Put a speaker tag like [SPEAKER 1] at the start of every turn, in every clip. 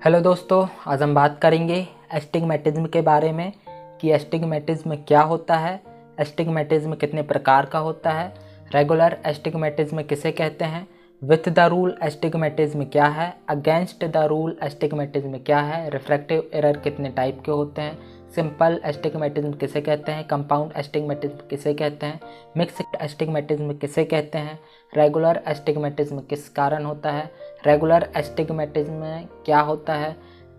[SPEAKER 1] Hello दोस्तों, आज हम बात करेंगे एस्टिग्मेटिज्म के बारे में कि एस्टिग्मेटिज्म क्या होता है, एस्टिग्मेटिज्म कितने प्रकार का होता है, रेगुलर एस्टिग्मेटिज्म किसे कहते हैं, विथ द रूल एस्टिग्मेटिज्म क्या है, अगेंस्ट द रूल एस्टिग्मेटिज्म क्या है, रिफ्रैक्टिव एरर कितने टाइप के होते हैं, सिंपल एस्टिग्मेटिज्म किसे कहते हैं, कंपाउंड एस्टिग्मेटिज्म किसे कहते हैं, मिक्स्ड एस्टिग्मेटिज्म किसे कहते हैं, रेगुलर एस्टिग्मेटिज्म किस कारण होता है, रेगुलर एस्टिग्मेटिज्म में क्या होता है,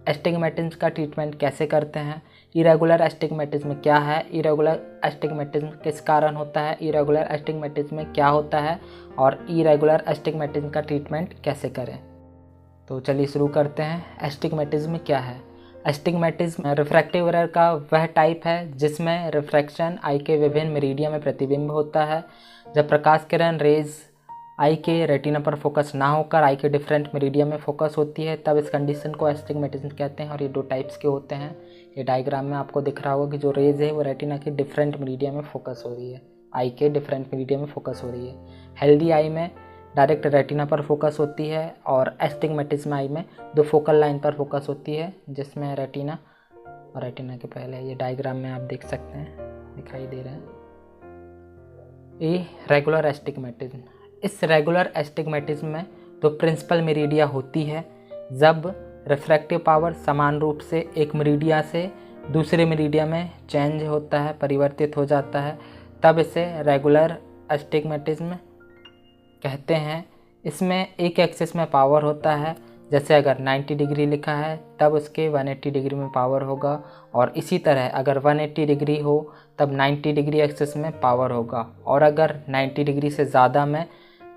[SPEAKER 1] एस्टिग्मेटिज्म का ट्रीटमेंट कैसे करते हैं, इरेगुलर एस्टिग्मेटिज्म क्या है, इरेगुलर एस्टिग्मेटिज्म किस कारण होता है, इरेगुलर एस्टिग्मेटिज्म में क्या होता है और इरेगुलर एस्टिग्मेटिज्म का ट्रीटमेंट कैसे करें। तो चलिए शुरू करते हैं। एस्टिग्मेटिज्म क्या है? एस्टिग्मेटिज्म रिफ्रैक्टिव एरर का वह टाइप है जिसमें रिफ्रैक्शन आई के विभिन्न मेरिडिया में प्रतिबिंब होता है। जब प्रकाश किरण रेज आई के रेटिना पर फोकस ना होकर आई के डिफरेंट मेरिडिया में फोकस होती है, तब इस कंडीशन को एस्टिग्मेटिज्म कहते हैं। और ये दो टाइप्स के होते हैं। ये डायग्राम में आपको दिख रहा होगा कि जो रेज है वो रेटिना के डिफरेंट मेरिडिया में फोकस हो रही है, आई के डिफरेंट मेरिडिया में फोकस हो रही है। हेल्दी आई में डायरेक्ट रेटिना पर फोकस होती है और एस्टिग्मेटिज्म आई में दो फोकल लाइन पर फोकस होती है, जिसमें रेटिना और रेटिना के पहले ये डायग्राम में आप देख सकते हैं, दिखाई दे रहे हैं। ये रेगुलर एस्टिग्मेटिज्म। इस रेगुलर एस्टिग्मेटिज्म में दो प्रिंसिपल मेरिडिया होती है। जब रिफ्रैक्टिव पावर समान रूप से एक मेरिडिया से दूसरे मेरिडिया में चेंज होता है, परिवर्तित हो जाता है, तब इसे रेगुलर एस्टिग्मेटिज्म कहते हैं। इसमें एक एक्सिस में पावर होता है, जैसे अगर 90 डिग्री लिखा है तब उसके 180 डिग्री में पावर होगा, और इसी तरह अगर 180 डिग्री हो तब 90 डिग्री एक्सिस में पावर होगा, और अगर 90 डिग्री से ज़्यादा में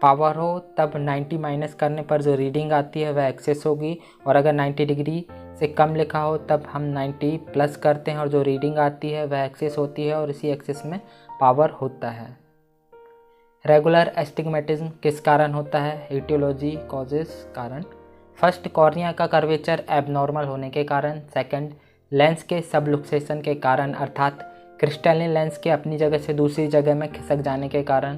[SPEAKER 1] पावर हो तब 90 माइनस करने पर जो रीडिंग आती है वह एक्सेस होगी, और अगर 90 डिग्री से कम लिखा हो तब हम 90 प्लस करते हैं और जो रीडिंग आती है वह एक्सेस होती है, और इसी एक्सेस में पावर होता है। रेगुलर एस्टिग्मेटिज्म किस कारण होता है? एटियोलॉजी, कॉजेस, कारण। फर्स्ट, कॉर्निया का कर्वेचर एबनॉर्मल होने के कारण। सेकंड, लेंस के सबलुक्सेशन के कारण, अर्थात क्रिस्टलिन लेंस के अपनी जगह से दूसरी जगह में खिसक जाने के कारण।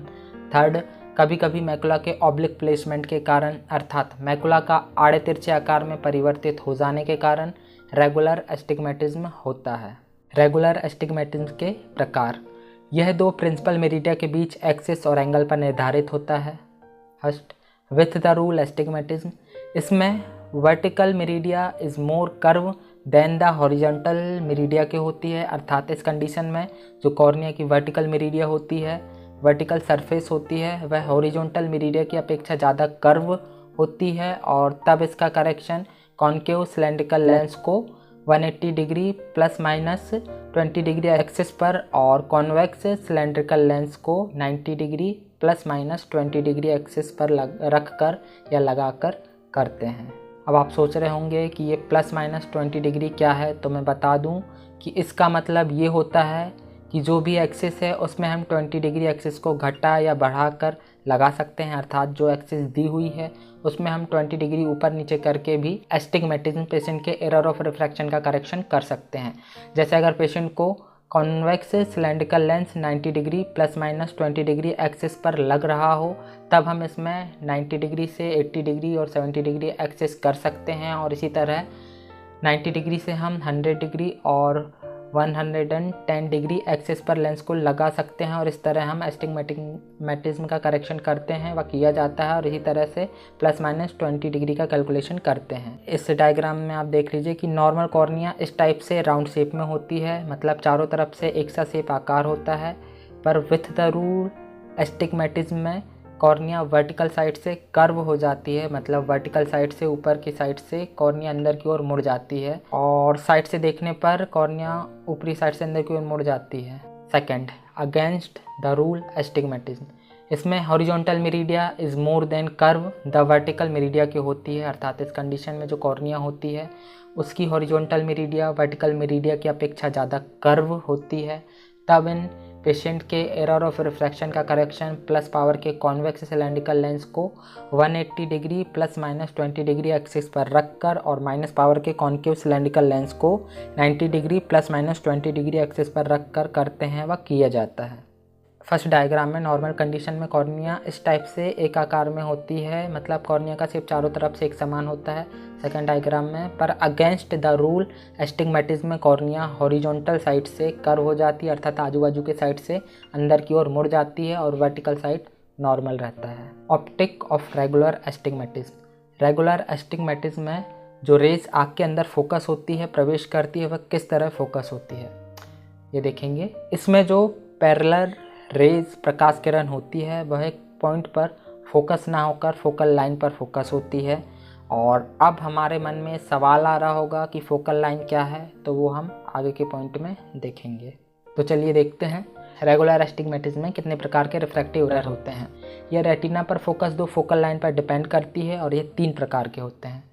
[SPEAKER 1] थर्ड, कभी कभी मैकुला के ऑब्लिक प्लेसमेंट के कारण, अर्थात मैकुला का आड़े तिरछे आकार में परिवर्तित हो जाने के कारण रेगुलर एस्टिग्मेटिज्म होता है। रेगुलर एस्टिग्मेटिज्म के प्रकार। यह दो प्रिंसिपल मेरिडिया के बीच एक्सिस और एंगल पर निर्धारित होता है। First, with the rule astigmatism. इसमें vertical meridian is more curve than the horizontal meridian के होती है, अर्थात इस कंडीशन में जो कॉर्निया की वर्टिकल मेरिडिया होती है, वर्टिकल सरफेस होती है, वह हॉरिजॉन्टल मेरिडिया की अपेक्षा ज़्यादा कर्व होती है, और तब इसका करेक्शन कॉन्केव सिलेंड्रिकल लेंस को 180 degree plus minus 20 degree axis पर और कॉन्वेक्स सिलेंड्रिकल लेंस को 90 degree plus minus 20 degree axis पर रख कर या लगाकर करते हैं। अब आप सोच रहे होंगे कि ये प्लस माइनस 20 डिग्री क्या है, तो मैं बता दूं कि इसका मतलब ये होता है कि जो भी एक्सिस है उसमें हम 20 डिग्री एक्सिस को घटा या बढ़ाकर लगा सकते हैं, अर्थात जो एक्सिस दी हुई है उसमें हम 20 डिग्री ऊपर नीचे करके भी एस्टिग्मेटिज्म पेशेंट के एरर ऑफ रिफ्रैक्शन का करेक्शन कर सकते हैं। जैसे अगर पेशेंट को convex cylindrical lens 90 degree plus minus 20 degree axis पर लग रहा हो, तब हम इसमें 90 डिग्री से 80 डिग्री और 70 डिग्री एक्सिस कर सकते हैं, और इसी तरह 90 डिग्री से हम 100 डिग्री और 110 डिग्री एक्सिस पर लेंस को लगा सकते हैं, और इस तरह हम एस्टिग्मेटिज्म का करेक्शन करते हैं, वह किया जाता है, और इसी तरह से प्लस माइनस 20 डिग्री का कैलकुलेशन करते हैं। इस डायग्राम में आप देख लीजिए कि नॉर्मल कॉर्निया इस टाइप से राउंड शेप में होती है, मतलब चारों तरफ से एक सा शेप आकार होता है, पर विथ द रूल एस्टिग्मेटिज्म में कॉर्निया वर्टिकल साइड से कर्व हो जाती है, मतलब वर्टिकल साइड से ऊपर की साइड से कॉर्निया अंदर की ओर मुड़ जाती है, और साइड से देखने पर कॉर्निया ऊपरी साइड से अंदर की ओर मुड़ जाती है। Second, against the rule astigmatism. इसमें horizontal meridian is more than curve the vertical meridian की होती है, अर्थात इस कंडीशन में जो कॉर्निया होती है उसकी हॉरिजॉन्टल मेरिडिया वर्टिकल मेरिडिया की अपेक्षा ज़्यादा कर्व होती है। तब इन पेशेंट के एरर ऑफ रिफ्रैक्शन का करेक्शन प्लस पावर के कॉन्वेक्स सिलेंड्रिकल लेंस को 180 degree plus minus 20 degree axis पर रखकर और माइनस पावर के कॉन्केव सिलेंड्रिकल लेंस को 90 degree plus minus 20 degree axis पर रखकर करते हैं, वह किया जाता है। फर्स्ट डायग्राम में नॉर्मल कंडीशन में कॉर्निया इस टाइप से एक आकार में होती है, मतलब कॉर्निया का शेप चारों तरफ से एक समान होता है। सेकंड डायग्राम में पर अगेंस्ट द रूल एस्टिग्मेटिज्म में कॉर्निया हॉरिजॉन्टल साइड से कर्व हो जाती है, अर्थात आजू बाजू के साइड से अंदर की ओर मुड़ जाती है और वर्टिकल साइड नॉर्मल रहता है। Optic of regular astigmatism. Regular astigmatism में जो रेज आँख के अंदर फोकस होती है, प्रवेश करती है, वह किस तरह फोकस होती है ये देखेंगे। इसमें जो पैरेलल रेज प्रकाश किरण होती है वह एक पॉइंट पर फोकस ना होकर फोकल लाइन पर फोकस होती है। और अब हमारे मन में सवाल आ रहा होगा कि फोकल लाइन क्या है, तो वो हम आगे के पॉइंट में देखेंगे। तो चलिए देखते हैं रेगुलर एस्टिग्मेटिज्म में कितने प्रकार के रिफ्रैक्टिव एरर होते हैं। यह रेटिना पर फोकस दो फोकल लाइन पर डिपेंड करती है और ये 3 प्रकार के होते हैं।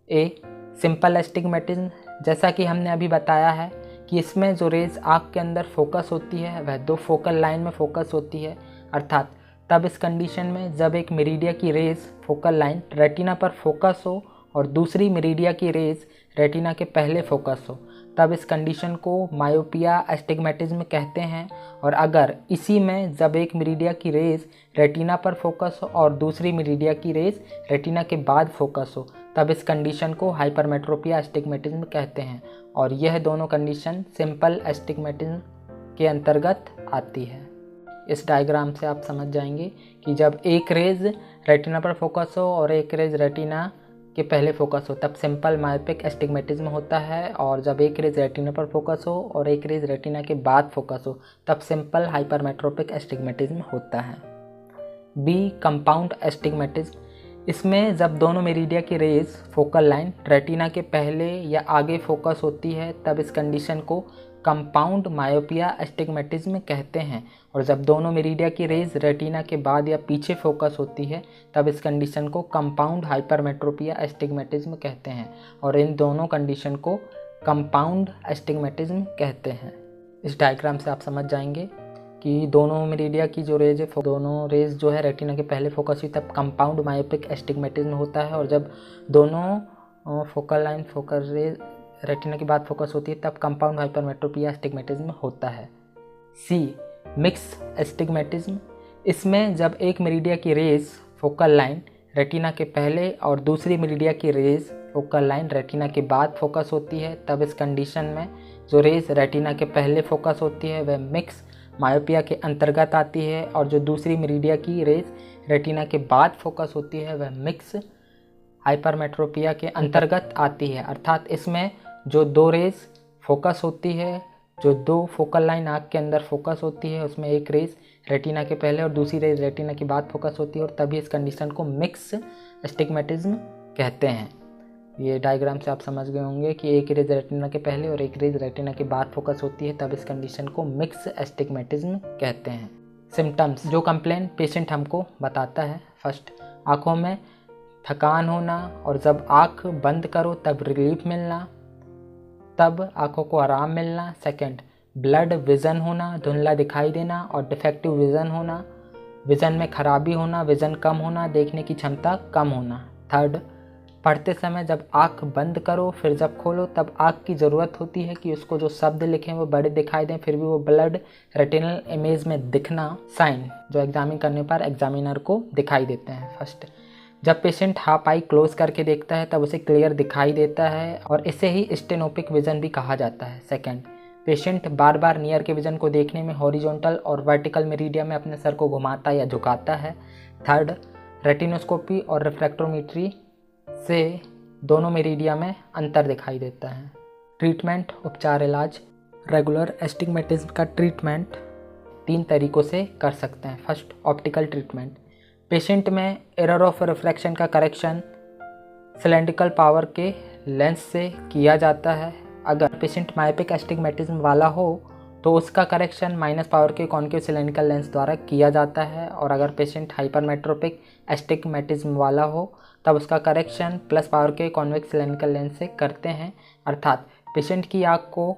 [SPEAKER 1] ए सिंपल एस्टिग्मेटिज्म, जैसा कि हमने अभी बताया है कि इसमें जो रेज आँख के अंदर फोकस होती है वह 2 फोकल लाइन में फोकस होती है, अर्थात तब इस कंडीशन में जब एक मेरिडिया की रेज फोकल लाइन रेटिना पर फोकस हो और दूसरी मेरिडिया की रेज रेटिना के पहले फोकस हो, तब इस कंडीशन को मायोपिया एस्टिग्मेटिज्म कहते हैं। और अगर इसी में जब एक मेरिडिया की रेज रेटिना पर फोकस हो और दूसरी मेरिडिया की रेज रेटिना के बाद फोकस हो, तब इस कंडीशन को हाइपरमेट्रोपिया एस्टिग्मेटिज्म कहते हैं। और यह दोनों कंडीशन सिंपल एस्टिग्मेटिज्म के अंतर्गत आती है। इस डायग्राम से आप समझ जाएंगे कि जब एक रेज रेटिना पर फोकस हो और एक रेज रेटिना के पहले फोकस हो तब सिंपल मायोपिक एस्टिग्मेटिज्म होता है, और जब एक रेज रेटिना पर फोकस हो और एक रेज रेटिना के बाद फोकस हो तब सिंपल हाइपरमेट्रोपिक एस्टिग्मेटिज्म होता है। बी कंपाउंड एस्टिग्मेटिज्म, इसमें जब दोनों मेरिडिया की रेज फोकल लाइन रेटिना के पहले या आगे फोकस होती है तब इस कंडीशन को कंपाउंड मायोपिया एस्टिग्मेटिज्म कहते हैं। और जब दोनों मेरिडिया की रेज रेटिना के बाद या पीछे फोकस होती है तब इस कंडीशन को कंपाउंड हाइपरमेट्रोपिया एस्टिग्मेटिज्म कहते हैं। और इन दोनों कंडीशन को कंपाउंड एस्टिग्मेटिज्म कहते हैं। इस डायग्राम से आप समझ जाएंगे कि दोनों मेरिडिया की जो रेज है दोनों रेज जो है रेटिना के पहले फोकस हुई तब कंपाउंड मायोपिक एस्टिग्मेटिज्म होता है, और जब दोनों focal line focal rays retina के बाद फोकस होती है तब कंपाउंड हाइपरमेट्रोपिया एस्टिग्मेटिज्म होता है। सी मिक्स एस्टिग्मेटिज्म, इसमें जब एक मेरिडिया की रेज फोकल लाइन रेटिना के पहले और दूसरी मेरिडिया की रेज फोकल लाइन रेटिना के बाद फोकस होती है तब इस कंडीशन में जो रेज रेटिना के पहले फोकस होती है वह मिक्स मायोपिया के अंतर्गत आती है, और जो दूसरी मेरिडिया की रेज रेटिना के बाद फोकस होती है वह मिक्स हाइपरमेट्रोपिया के अंतर्गत आती है। अर्थात इसमें जो 2 रेज फोकस होती है, जो 2 फोकल लाइन आँख के अंदर फोकस होती है, उसमें एक रेज रेटिना के पहले और दूसरी रेज रेटिना के बाद फोकस होती है, और तभी इस कंडीशन को मिक्स एस्टिग्मेटिज्म कहते हैं। ये डायग्राम से आप समझ गए होंगे कि एक रेज रेटिना के पहले और एक रेज रेटिना के बाद फोकस होती है, तब इस कंडीशन को मिक्स एस्टिग्मेटिज्म कहते हैं। सिम्टम्स, जो कंप्लेन पेशेंट हमको बताता है। फर्स्ट, आँखों में थकान होना और जब आँख बंद करो तब रिलीफ मिलना, तब आँखों को आराम मिलना। सेकंड, ब्लड विज़न होना, धुंधला दिखाई देना और डिफेक्टिव विज़न होना, विज़न में खराबी होना, विज़न कम होना, देखने की क्षमता कम होना। थर्ड, पढ़ते समय जब आँख बंद करो फिर जब खोलो तब आँख की ज़रूरत होती है कि उसको जो शब्द लिखें वो बड़े दिखाई दें, फिर भी वो ब्लड रेटिनल इमेज में दिखना साइन जो एग्जामिन करने पर एग्जामिनर को दिखाई देते हैं। फर्स्ट, जब पेशेंट हाफ आई क्लोज करके देखता है तब उसे क्लियर दिखाई देता है और इसे ही स्टेनोपिक विज़न भी कहा जाता है। सेकेंड, पेशेंट बार बार नियर के विज़न को देखने में हॉरिजॉन्टल और वर्टिकल मेरिडिया में अपने सर को घुमाता या झुकाता है। थर्ड, रेटिनोस्कोपी और रिफ्रैक्टोमेट्री से दोनों मेरिडिया में अंतर दिखाई देता है। ट्रीटमेंट, उपचार, इलाज। रेगुलर एस्टिग्मेटिज्म का ट्रीटमेंट 3 तरीक़ों से कर सकते हैं। First, optical treatment. पेशेंट में एरर ऑफ रिफ्रैक्शन का करेक्शन सिलेंड्रिकल पावर के लेंस से किया जाता है। अगर पेशेंट मायोपिक एस्टिग्मेटिज्म वाला हो तो उसका करेक्शन माइनस पावर के कॉन्केव सिलेंड्रिकल लेंस द्वारा किया जाता है, और अगर पेशेंट हाइपरमेट्रोपिक एस्टिग्मेटिज्म वाला हो तब उसका करेक्शन प्लस पावर के कॉन्वेक्स सिलेंड्रिकल लेंस से करते हैं। अर्थात पेशेंट की आँख को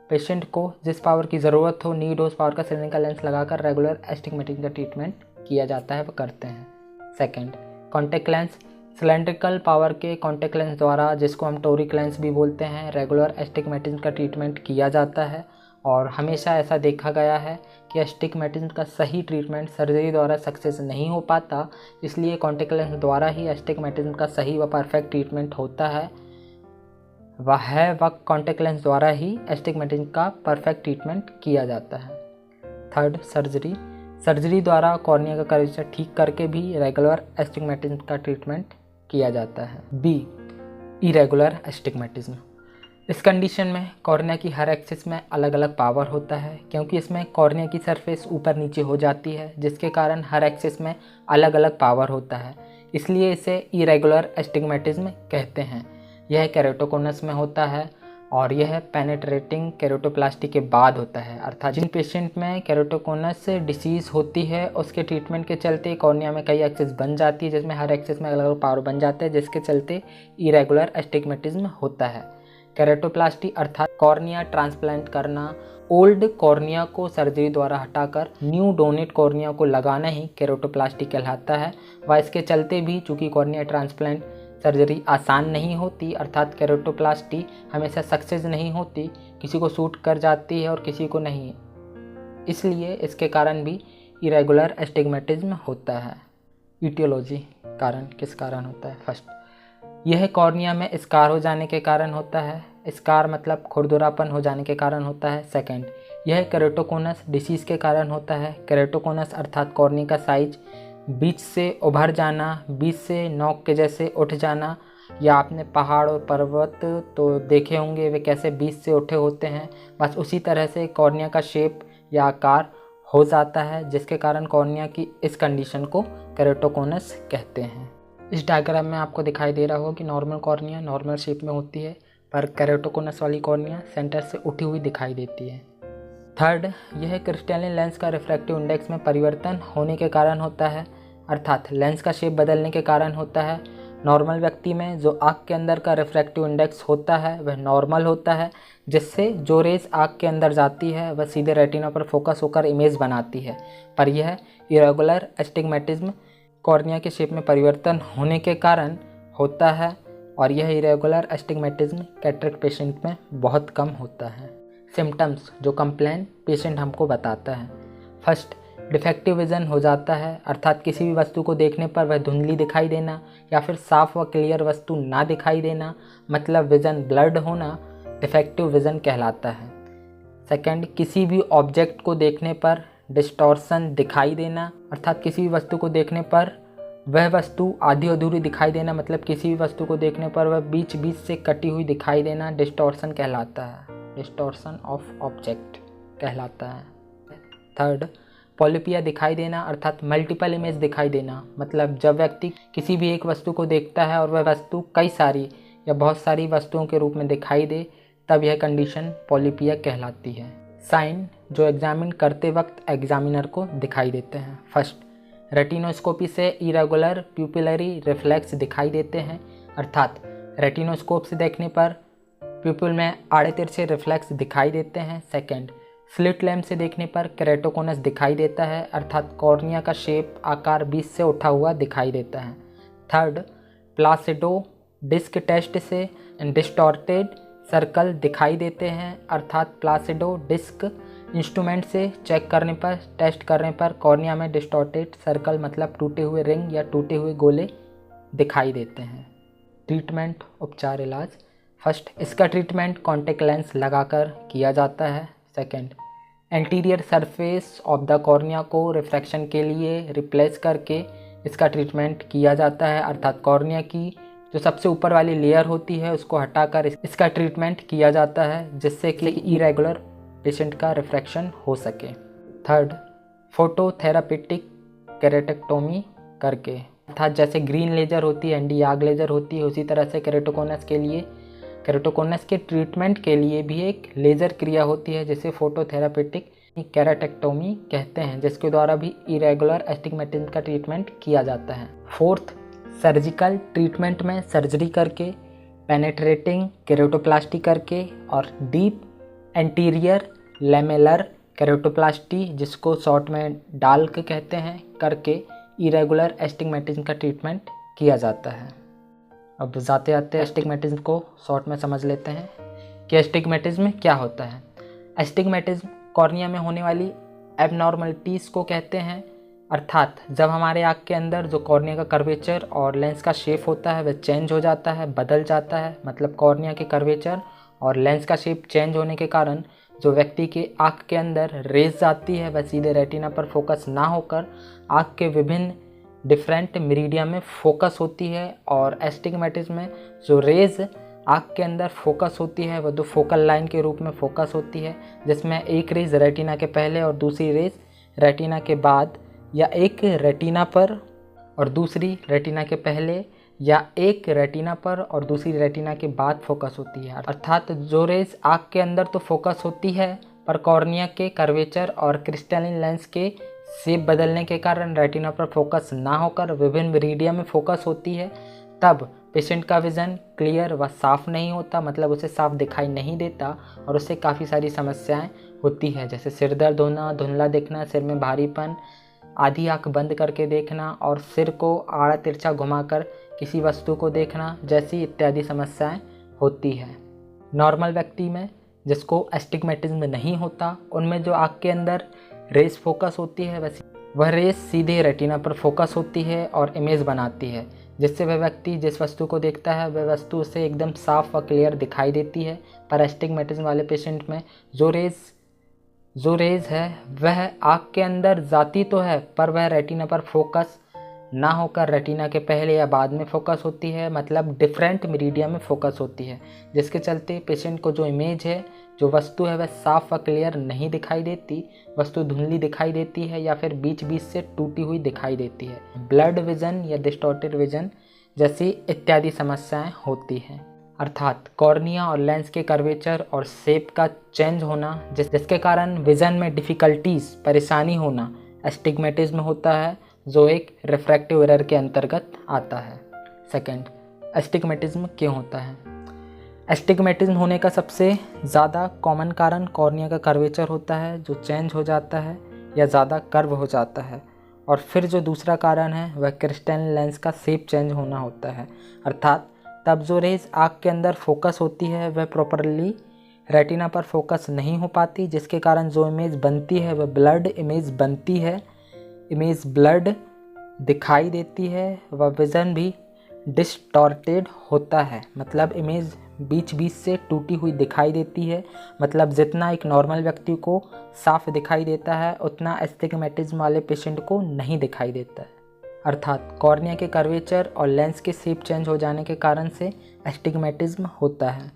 [SPEAKER 1] पेशेंट को जिस पावर की ज़रूरत हो, नीड हो, उस पावर का सिलेंड्रिकल लेंस लगाकर रेगुलर एस्टिग्मेटिज्म का ट्रीटमेंट किया जाता है, वो करते हैं। Second, contact lens. Cylindrical power के कॉन्टैक्ट लेंस द्वारा, जिसको हम टोरिक लेंस भी बोलते हैं, रेगुलर एस्टिग्मेटिज्म का ट्रीटमेंट किया जाता है। और हमेशा ऐसा देखा गया है कि एस्टिग्मेटिज्म का सही ट्रीटमेंट सर्जरी द्वारा सक्सेस नहीं हो पाता, इसलिए कॉन्टैक्ट लेंस द्वारा ही एस्टिग्मेटिज्म का सही व परफेक्ट ट्रीटमेंट होता है। वह कॉन्टैक्ट लेंस द्वारा ही एस्टिग्मेटिज्म का परफेक्ट ट्रीटमेंट किया जाता है। थर्ड, सर्जरी द्वारा कॉर्निया का कर्वेचर ठीक करके भी रेगुलर एस्टिग्मेटिज्म का ट्रीटमेंट किया जाता है। B, irregular astigmatism. इस कंडीशन में कॉर्निया की हर एक्सिस में अलग अलग पावर होता है, क्योंकि इसमें कॉर्निया की सरफेस ऊपर नीचे हो जाती है, जिसके कारण हर एक्सिस में अलग अलग पावर होता है, इसलिए इसे इरेगुलर एस्टिग्मेटिज्म कहते हैं। यह केरेटोकोनस में होता है और यह पेनेट्रेटिंग केरेटोप्लास्टी के बाद होता है, अर्थात जिन पेशेंट में केरेटोकोनस डिसीज़ होती है उसके ट्रीटमेंट के चलते कॉर्निया में कई एक्सिस बन जाती है, जिसमें हर एक्सिस में अलग अलग पावर बन जाते हैं, जिसके चलते इरेगुलर एस्टिग्मेटिज्म होता है। केरेटोप्लास्टी अर्थात कॉर्निया ट्रांसप्लांट करना, ओल्ड कॉर्निया को सर्जरी द्वारा हटाकर न्यू डोनेट कॉर्निया को लगाना ही केरेटोप्लास्टी कहलाता है। व इसके चलते भी चूँकि कॉर्निया ट्रांसप्लांट सर्जरी आसान नहीं होती, अर्थात केरेटोप्लास्टी हमेशा सक्सेस नहीं होती, किसी को सूट कर जाती है और किसी को नहीं, इसलिए इसके कारण भी इरेगुलर एस्टिग्मेटिज्म होता है। इटियोलॉजी, कारण किस कारण होता है? फर्स्ट, यह कॉर्निया में स्कार हो जाने के कारण होता है। स्कार मतलब खुरदुरापन हो जाने के कारण होता है। सेकंड, यह केरेटोकोनस डिसीज़ के कारण होता है। केरेटोकोनस अर्थात कॉर्निया का साइज बीच से उभर जाना, बीच से नोक के जैसे उठ जाना, या आपने पहाड़ और पर्वत तो देखे होंगे वे कैसे बीच से उठे होते हैं, बस उसी तरह से कॉर्निया का शेप या आकार हो जाता है, जिसके कारण कॉर्निया की इस कंडीशन को केरेटोकोनस कहते हैं। इस डायग्राम में आपको दिखाई दे रहा होगा कि नॉर्मल कॉर्निया नॉर्मल शेप में होती है, पर केरेटोकोनस वाली कॉर्निया सेंटर से उठी हुई दिखाई देती है। थर्ड, यह क्रिस्टलिन लेंस का रिफ्रैक्टिव इंडेक्स में परिवर्तन होने के कारण होता है, अर्थात लेंस का शेप बदलने के कारण होता है। नॉर्मल व्यक्ति में जो आँख के अंदर का रिफ्रैक्टिव इंडेक्स होता है वह नॉर्मल होता है, जिससे जो रेज आँख के अंदर जाती है वह सीधे रेटिना पर फोकस होकर इमेज बनाती है, पर यह इरेगुलर एस्टिग्मेटिज्म कॉर्निया के शेप में परिवर्तन होने के कारण होता है, और यह इरेगुलर एस्टिग्मेटिज्म कैटरेक्ट पेशेंट में बहुत कम होता है। सिम्टम्स जो कंप्लेन पेशेंट हमको बताता है। फर्स्ट, डिफेक्टिव विज़न हो जाता है, अर्थात किसी भी वस्तु को देखने पर वह धुंधली दिखाई देना या फिर साफ व क्लियर वस्तु ना दिखाई देना, मतलब विज़न ब्लर्ड होना डिफेक्टिव विज़न कहलाता है। सेकंड, किसी भी ऑब्जेक्ट को देखने पर डिस्टॉर्शन दिखाई देना, अर्थात किसी भी वस्तु को देखने पर वह वस्तु आधी अधूरी दिखाई देना, मतलब किसी भी वस्तु को देखने पर वह बीच बीच से कटी हुई दिखाई देना डिस्टॉर्शन कहलाता है, डिस्टॉर्शन ऑफ ऑब्जेक्ट कहलाता है। थर्ड, पॉलिपिया दिखाई देना, अर्थात मल्टीपल इमेज दिखाई देना, मतलब जब व्यक्ति किसी भी एक वस्तु को देखता है और वह वस्तु कई सारी या बहुत सारी वस्तुओं के रूप में दिखाई दे, तब यह कंडीशन पॉलिपिया कहलाती है। साइन जो एग्जामिन करते वक्त एग्जामिनर को दिखाई देते हैं। फर्स्ट, रेटिनोस्कोपी से इरेगुलर प्यूपिलरी रिफ्लेक्स दिखाई देते हैं, अर्थात रेटिनोस्कोप से देखने पर प्यूपिल में आड़े तिरछे रिफ्लेक्स दिखाई देते हैं। सेकंड, स्लिट लैम्प से देखने पर केरेटोकोनस दिखाई देता है, अर्थात कॉर्निया का शेप आकार बीच से उठा हुआ दिखाई देता है। थर्ड, प्लासिडो डिस्क टेस्ट से डिस्टॉर्टेड सर्कल दिखाई देते हैं, अर्थात प्लासिडो डिस्क इंस्ट्रूमेंट से चेक करने पर टेस्ट करने पर कॉर्निया में डिस्टॉर्टेड सर्कल मतलब टूटे हुए रिंग या टूटे हुए गोले दिखाई देते हैं। ट्रीटमेंट उपचार इलाज। फर्स्ट, इसका ट्रीटमेंट कॉन्टैक्ट लेंस लगाकर किया जाता है। Second, anterior surface of the cornea को रिफ्रैक्शन के लिए रिप्लेस करके इसका ट्रीटमेंट किया जाता है, अर्थात कॉर्निया की जो सबसे ऊपर वाली लेयर होती है उसको हटाकर इसका ट्रीटमेंट किया जाता है, जिससे कि इरेगुलर पेशेंट का रिफ्रैक्शन हो सके। थर्ड, फोटोथेरापेटिक केरेटेक्टोमी करके, अर्थात जैसे ग्रीन लेजर होती है, एंडी याग लेजर होती है, उसी तरह से केरेटोकोनस के ट्रीटमेंट के लिए भी एक लेज़र क्रिया होती है जिसे फोटोथेरापेटिक केरेटेक्टोमी कहते हैं, जिसके द्वारा भी इरेगुलर एस्टिग्मेटिज्म का ट्रीटमेंट किया जाता है। फोर्थ, सर्जिकल ट्रीटमेंट में सर्जरी करके, पेनेट्रेटिंग केरेटोप्लास्टी करके और डीप एंटीरियर लेमेलर केरेटोप्लास्टी जिसको शॉर्ट में डाल्क कहते हैं करके इरेगुलर एस्टिग्मेटिज्म का ट्रीटमेंट किया जाता है। अब जाते जाते एस्टिग्मेटिज्म को शॉर्ट में समझ लेते हैं कि एस्टिग्मेटिज्म क्या होता है। एस्टिग्मेटिज्म कॉर्निया में होने वाली एबनॉर्मलिटीज़ को कहते हैं, अर्थात जब हमारे आँख के अंदर जो कॉर्निया का कर्वेचर और लेंस का शेप होता है वह चेंज हो जाता है, बदल जाता है। मतलब कॉर्निया के कर्वेचर और लेंस का शेप चेंज होने के कारण जो व्यक्ति के आँख के अंदर रेज जाती है वह सीधे रेटिना पर फोकस ना होकर आँख के विभिन्न डिफरेंट मेरिडियम में फोकस होती है। और एस्टिग्मेटिज्म में जो रेज आँख के अंदर फोकस होती है वह दो फोकल लाइन के रूप में फोकस होती है, जिसमें एक रेज रेटिना के पहले और दूसरी रेज रेटिना के बाद, या एक रेटिना पर और दूसरी रेटिना के पहले, या एक रेटिना पर और दूसरी रेटिना के बाद फोकस होती है। अर्थात जो रेज आँख के अंदर तो फोकस होती है पर कॉर्निया के कर्वेचर और क्रिस्टलिन लेंस के शेप बदलने के कारण रेटिना पर फोकस ना होकर विभिन्न मेरिडियम में फोकस होती है, तब पेशेंट का विज़न क्लियर व साफ़ नहीं होता, मतलब उसे साफ दिखाई नहीं देता और उससे काफ़ी सारी समस्याएं होती है, जैसे सिर दर्द होना, धुंधला दिखना, सिर में भारीपन, आधी आंख बंद करके देखना और सिर को आड़ा तिरछा घुमाकर किसी वस्तु को देखना जैसी इत्यादि समस्याएं होती है। नॉर्मल व्यक्ति में जिसको एस्टिग्मेटिज्म नहीं होता, उनमें जो आँख के अंदर रेस फोकस होती है वह रेस सीधे रेटिना पर फोकस होती है और इमेज बनाती है, जिससे वह व्यक्ति जिस वस्तु को देखता है वह वस्तु उसे एकदम साफ व क्लियर दिखाई देती है। पर एस्टिग्मेटिज्म वाले पेशेंट में जो रेज है वह आँख के अंदर जाती तो है पर वह रेटिना पर फोकस ना होकर रेटिना के पहले या बाद में फोकस होती है, मतलब डिफरेंट मेरिडियम में फोकस होती है, जिसके चलते पेशेंट को जो इमेज है, जो वस्तु है वह साफ व क्लियर नहीं दिखाई देती, वस्तु धुंधली दिखाई देती है या फिर बीच बीच से टूटी हुई दिखाई देती है। ब्लड विजन या डिस्टॉर्टेड विजन जैसी इत्यादि समस्याएं होती हैं। अर्थात कॉर्निया और लेंस के कर्वेचर और शेप का चेंज होना जिसके कारण विजन में डिफ़िकल्टीज परेशानी होना एस्टिग्मेटिज्म होता है, जो एक रिफ्रैक्टिव एरर के अंतर्गत आता है। सेकंड, एस्टिग्मेटिज्म क्यों होता है? एस्टिग्मेटिज्म होने का सबसे ज़्यादा कॉमन कारण कॉर्निया का कर्वेचर होता है जो चेंज हो जाता है या ज़्यादा कर्व हो जाता है, और फिर जो दूसरा कारण है वह क्रिस्टलिन लेंस का शेप चेंज होना होता है। अर्थात तब जो रेज आँख के अंदर फोकस होती है वह प्रॉपरली रेटिना पर फोकस नहीं हो पाती, जिसके कारण जो इमेज बनती है वह ब्लड इमेज बनती है, इमेज ब्लड दिखाई देती है, वह विज़न भी डिस्टॉर्टेड होता है, मतलब इमेज बीच बीच से टूटी हुई दिखाई देती है। मतलब जितना एक नॉर्मल व्यक्ति को साफ दिखाई देता है उतना एस्टिग्मेटिज्म वाले पेशेंट को नहीं दिखाई देता है। अर्थात कॉर्निया के कर्वेचर और लेंस के शेप चेंज हो जाने के कारण से एस्टिग्मेटिज्म होता है।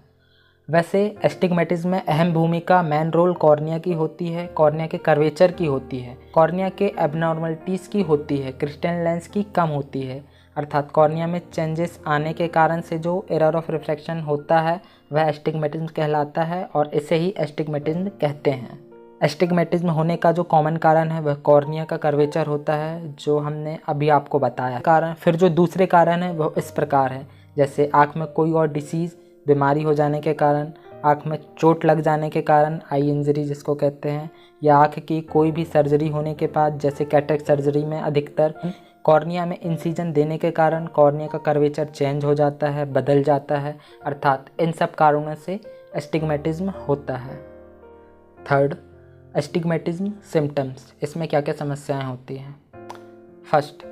[SPEAKER 1] वैसे एस्टिग्मेटिज्म में अहम भूमिका मेन रोल कॉर्निया की होती है, कॉर्निया के कर्वेचर की होती है, कॉर्निया के एबनॉर्मलिटीज़ की होती है, क्रिस्टलिन लेंस की कम होती है। अर्थात कॉर्निया में चेंजेस आने के कारण से जो एरर ऑफ रिफ्रैक्शन होता है वह एस्टिग्मेटिज्म कहलाता है और इसे ही एस्टिग्मेटिज्म कहते हैं। एस्टिग्मेटिज्म होने का जो कॉमन कारण है वह कॉर्निया का कर्वेचर होता है, जो हमने अभी आपको बताया कारण। फिर जो दूसरे कारण है वह इस प्रकार है, जैसे आँख में कोई और डिसीज़ बीमारी हो जाने के कारण, आँख में चोट लग जाने के कारण, आई इंजरी जिसको कहते हैं, या आँख की कोई भी सर्जरी होने के बाद, जैसे कैटरेक्ट सर्जरी में अधिकतर कॉर्निया में इंसिजन देने के कारण कॉर्निया का कर्वेचर चेंज हो जाता है, बदल जाता है। अर्थात इन सब कारणों से एस्टिग्मेटिज्म होता है। थर्ड, एस्टिग्मेटिज्म सिम्टम्स, इसमें क्या क्या समस्याएं होती हैं? फर्स्ट,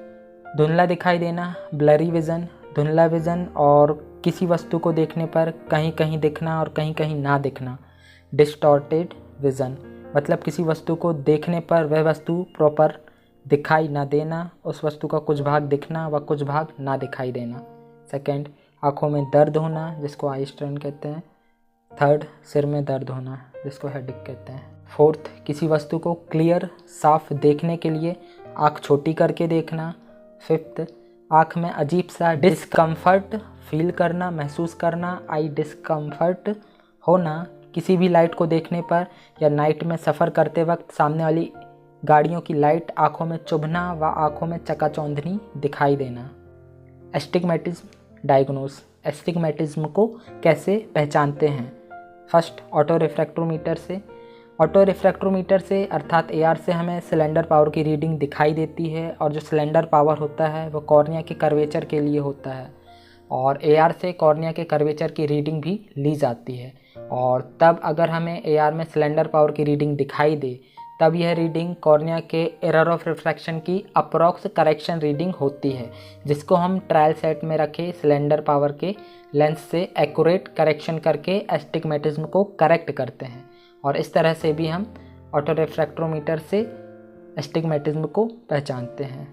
[SPEAKER 1] धुंधला दिखाई देना, ब्लरी विज़न, धुंधला विज़न और किसी वस्तु को देखने पर कहीं कहीं दिखना और कहीं कहीं ना दिखना। डिस्टॉर्टेड विज़न, मतलब किसी वस्तु को देखने पर वह वस्तु प्रॉपर दिखाई ना देना, उस वस्तु का कुछ भाग दिखना व कुछ भाग ना दिखाई देना। सेकंड, आँखों में दर्द होना जिसको आई स्ट्रेन कहते हैं। थर्ड, सिर में दर्द होना जिसको हेडेक कहते हैं। फोर्थ, किसी वस्तु को क्लियर साफ देखने के लिए आँख छोटी करके देखना। फिफ्थ, आँख में अजीब सा डिस्कम्फर्ट फील करना, महसूस करना, आई डिस्कम्फर्ट होना किसी भी लाइट को देखने पर, या नाइट में सफ़र करते वक्त सामने वाली गाड़ियों की लाइट आँखों में चुभना व आँखों में चकाचौंधनी दिखाई देना। एस्टिग्मेटिज्म डायग्नोज, एस्टिग्मेटिज्म को कैसे पहचानते हैं? फर्स्ट, ऑटो रिफ्रैक्टोमीटर से। ऑटो रिफ्रैक्टोमीटर से अर्थात AR से हमें सिलेंडर पावर की रीडिंग दिखाई देती है, और जो सिलेंडर पावर होता है वो कॉर्निया के कर्वेचर के लिए होता है, और AR से कॉर्निया के कर्वेचर की रीडिंग भी ली जाती है। और तब अगर हमें AR में सिलेंडर पावर की रीडिंग दिखाई दे तब यह रीडिंग कॉर्निया के एरर ऑफ रिफ्रैक्शन की अप्रॉक्स करेक्शन रीडिंग होती है, जिसको हम ट्रायल सेट में रखे सिलेंडर पावर के लेंस से एक्यूरेट करेक्शन करके एस्टिग्मेटिज्म को करेक्ट करते हैं। और इस तरह से भी हम ऑटो रिफ्रैक्टरोमीटर से एस्टिग्मेटिज्म को पहचानते हैं।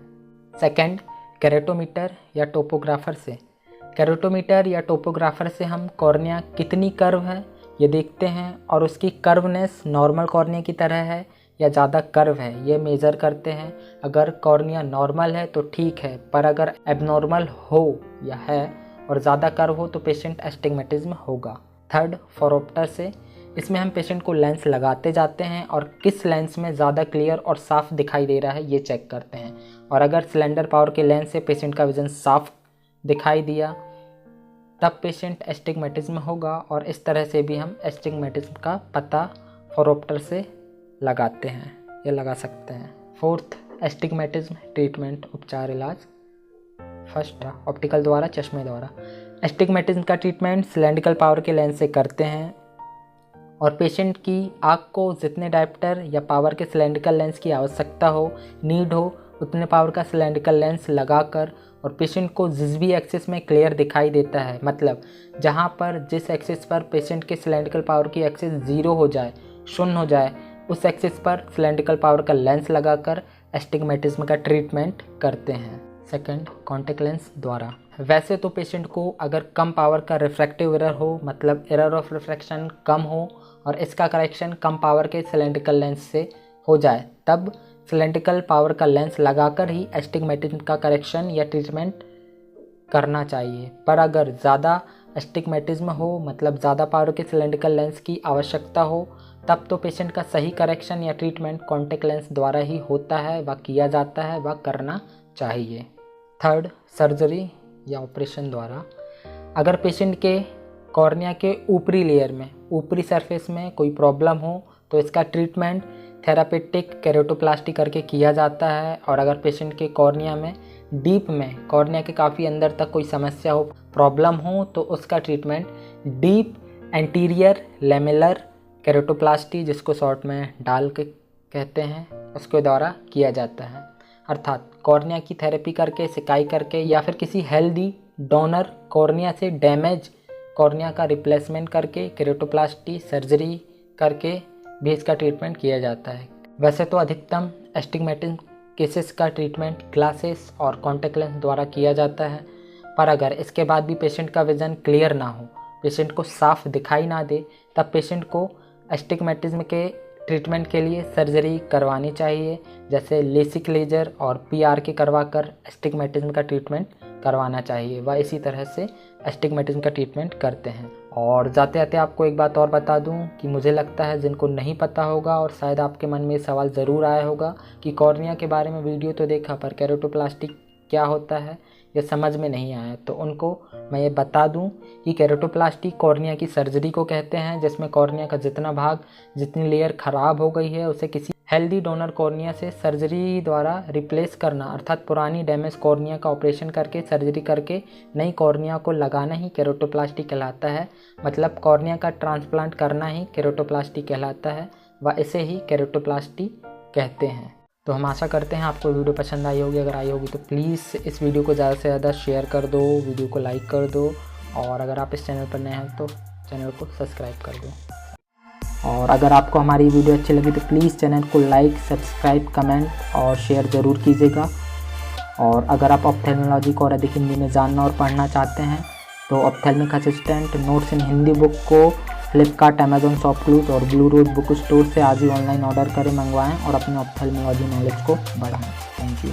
[SPEAKER 1] सेकंड, केरेटोमीटर या टोपोग्राफर से। केरेटोमीटर या टोपोग्राफर से हम कॉर्निया कितनी कर्व है ये देखते हैं और उसकी कर्वनेस नॉर्मल कॉर्निया की तरह है या ज़्यादा कर्व है ये मेज़र करते हैं। अगर कॉर्निया नॉर्मल है तो ठीक है, पर अगर एबनॉर्मल हो या है और ज़्यादा कर्व हो तो पेशेंट एस्टिग्मेटिज्म होगा। थर्ड, फोरोप्टर से। इसमें हम पेशेंट को लेंस लगाते जाते हैं और किस लेंस में ज़्यादा क्लियर और साफ़ दिखाई दे रहा है ये चेक करते हैं। और अगर सिलेंडर पावर के लेंस से पेशेंट का विज़न साफ दिखाई दिया तब पेशेंट एस्टिग्मेटिज्म होगा। और इस तरह से भी हम एस्टिग्मेटिज्म का पता फोरोप्टर से लगाते हैं या लगा सकते हैं। फोर्थ, एस्टिग्मेटिज्म ट्रीटमेंट उपचार इलाज। फर्स्ट, ऑप्टिकल द्वारा, चश्मे द्वारा। एस्टिग्मेटिज्म का ट्रीटमेंट सिलेंड्रिकल पावर के लेंस से करते हैं और पेशेंट की आँख को जितने डायप्टर या पावर के सिलेंड्रिकल लेंस की आवश्यकता हो, नीड हो, उतने पावर का सिलेंड्रिकल लेंस लगाकर और पेशेंट को जिस भी एक्सिस में क्लियर दिखाई देता है, मतलब जहाँ पर जिस एक्सिस पर पेशेंट के सिलेंड्रिकल पावर की एक्सिस 0 हो जाए, शून्य हो जाए, उस एक्सिस पर सिलेंड्रिकल पावर का लेंस लगाकर एस्टिग्मेटिज्म का ट्रीटमेंट करते हैं। सेकंड, कॉन्टैक्ट लेंस द्वारा। वैसे तो पेशेंट को अगर कम पावर का रिफ्रैक्टिव एरर हो, मतलब एरर ऑफ रिफ्रैक्शन कम हो और इसका करेक्शन कम पावर के सिलेंड्रिकल लेंस से हो जाए, तब सिलेंड्रिकल पावर का लेंस लगाकर ही एस्टिग्मेटिज्म का करेक्शन या ट्रीटमेंट करना चाहिए। पर अगर ज़्यादा एस्टिग्मेटिज्म हो, मतलब ज़्यादा पावर के सिलेंड्रिकल लेंस की आवश्यकता हो, तब तो पेशेंट का सही करेक्शन या ट्रीटमेंट कॉन्टैक्ट लेंस द्वारा ही होता है, व किया जाता है, व करना चाहिए। थर्ड, सर्जरी या ऑपरेशन द्वारा। अगर पेशेंट के कॉर्निया के ऊपरी लेयर में, ऊपरी सरफेस में कोई प्रॉब्लम हो तो इसका ट्रीटमेंट थेरापेटिक केरेटोप्लास्टी करके किया जाता है। और अगर पेशेंट के कॉर्निया में डीप में, कॉर्निया के काफ़ी अंदर तक कोई समस्या हो, प्रॉब्लम हो, तो उसका ट्रीटमेंट डीप एंटीरियर लेमेलर केरेटोप्लास्टी, जिसको शॉर्ट में डाल के कहते हैं, उसके द्वारा किया जाता है। अर्थात कॉर्निया की थेरेपी करके, सिकाई करके या फिर किसी हेल्दी डोनर कॉर्निया से डैमेज कॉर्निया का रिप्लेसमेंट करके केरेटोप्लास्टी सर्जरी करके भी इसका ट्रीटमेंट किया जाता है। वैसे तो अधिकतम एस्टिग्मेटिज्म केसेस का ट्रीटमेंट ग्लासेस और कॉन्टैक्ट लेंस द्वारा किया जाता है, पर अगर इसके बाद भी पेशेंट का विज़न क्लियर ना हो, पेशेंट को साफ दिखाई ना दे, तब पेशेंट को एस्टिग्मेटिज्म के ट्रीटमेंट के लिए सर्जरी करवानी चाहिए, जैसे लेसिक लेजर और PRK करवाकर एस्टिग्मेटिज्म का ट्रीटमेंट करवाना चाहिए। वह इसी तरह से एस्टिग्मेटिज्म का ट्रीटमेंट करते हैं। और जाते जाते आपको एक बात और बता दूं कि मुझे लगता है जिनको नहीं पता होगा और शायद आपके मन में सवाल ज़रूर आया होगा कि कॉर्निया के बारे में वीडियो तो देखा, पर केरेटोप्लास्टी क्या होता है ये समझ में नहीं आया, तो उनको मैं ये बता दूं कि केरेटोप्लास्टी कॉर्निया की सर्जरी को कहते हैं, जिसमें कॉर्निया का जितना भाग, जितनी लेयर ख़राब हो गई है, उसे किसी हेल्दी डोनर कॉर्निया से सर्जरी द्वारा रिप्लेस करना, अर्थात पुरानी डैमेज कॉर्निया का ऑपरेशन करके, सर्जरी करके नई कॉर्निया को लगाना ही केरेटोप्लास्टी कहलाता है। मतलब कॉर्निया का ट्रांसप्लांट करना ही केरेटोप्लास्टी कहलाता है, व इसे ही केरेटोप्लास्टी कहते हैं। तो हम आशा करते हैं आपको वीडियो पसंद आई होगी। अगर आई होगी तो प्लीज़ इस वीडियो को ज़्यादा से ज़्यादा शेयर कर दो, वीडियो को लाइक कर दो, और अगर आप इस चैनल पर नए हैं तो चैनल को सब्सक्राइब कर दो। और अगर आपको हमारी वीडियो अच्छी लगी तो प्लीज़ चैनल को लाइक, सब्सक्राइब, कमेंट और शेयर ज़रूर कीजिएगा। और अगर आप ऑप्थेल्मोलॉजी को और अधिक हिंदी में जानना और पढ़ना चाहते हैं तो ऑप्थेल्मिक असिस्टेंट नोट्स इन हिंदी बुक को फ्लिपकार्ट, अमेजॉन, शॉपक्लूज और ब्लू रोड बुक स्टोर से आज ही ऑनलाइन ऑर्डर करें, मंगवाएं और अपने ऑप्थेल्मोलॉजी नॉलेज को बढ़ाएं। Thank you.